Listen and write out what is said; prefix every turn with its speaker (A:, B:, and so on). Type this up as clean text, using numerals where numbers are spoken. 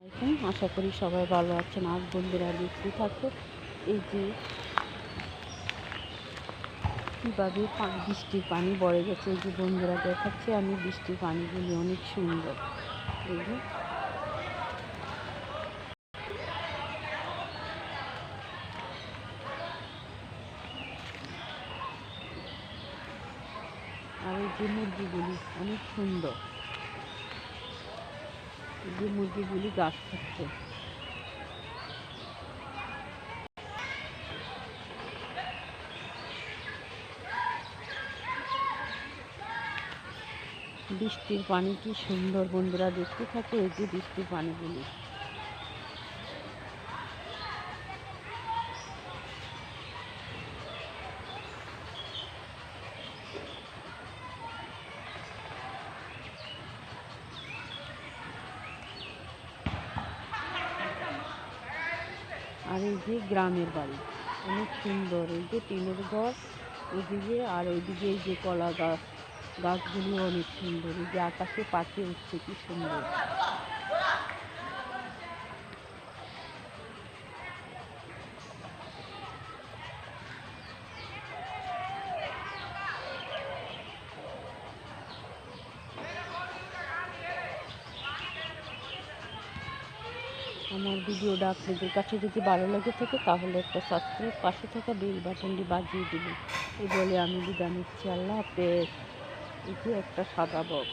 A: আশা করি সবাই ভালো আছেন। আজ বন্ধুরা দেখতে থাকো এই যে কীভাবে বৃষ্টির পানি বড়ে গেছে। এই যে বন্ধুরা দেখাচ্ছি আমি বৃষ্টির পানিগুলি অনেক সুন্দর। এই যে আর এই যে মুরগিগুলি অনেক সুন্দর। এই যে মুরগিগুলি ঘাস খাচ্ছে। বৃষ্টির পানি কি সুন্দর বন্ধুরা দেখতে থাকে। এই যে বৃষ্টির পানিগুলি আর এই যে গ্রামের বাড়ি অনেক সুন্দর। এই যে টিনের ঘর ওইদিকে আর ওইদিকে এই যে কলা গাছ গাছগুলি অনেক সুন্দর। এই যে আকাশে পাখি উঠছে কি সুন্দর। আমার ভিডিওটা আপনাদের কাছে যদি ভালো লাগে থাকে তাহলে একটা সাবস্ক্রাইব, পাশে থাকা বেল বাটনটি বাজিয়ে দেবেন। এই বলে আমি বিদায় নিচ্ছি। আল্লাহ হাফেজ। এই যে একটা সাদা বক।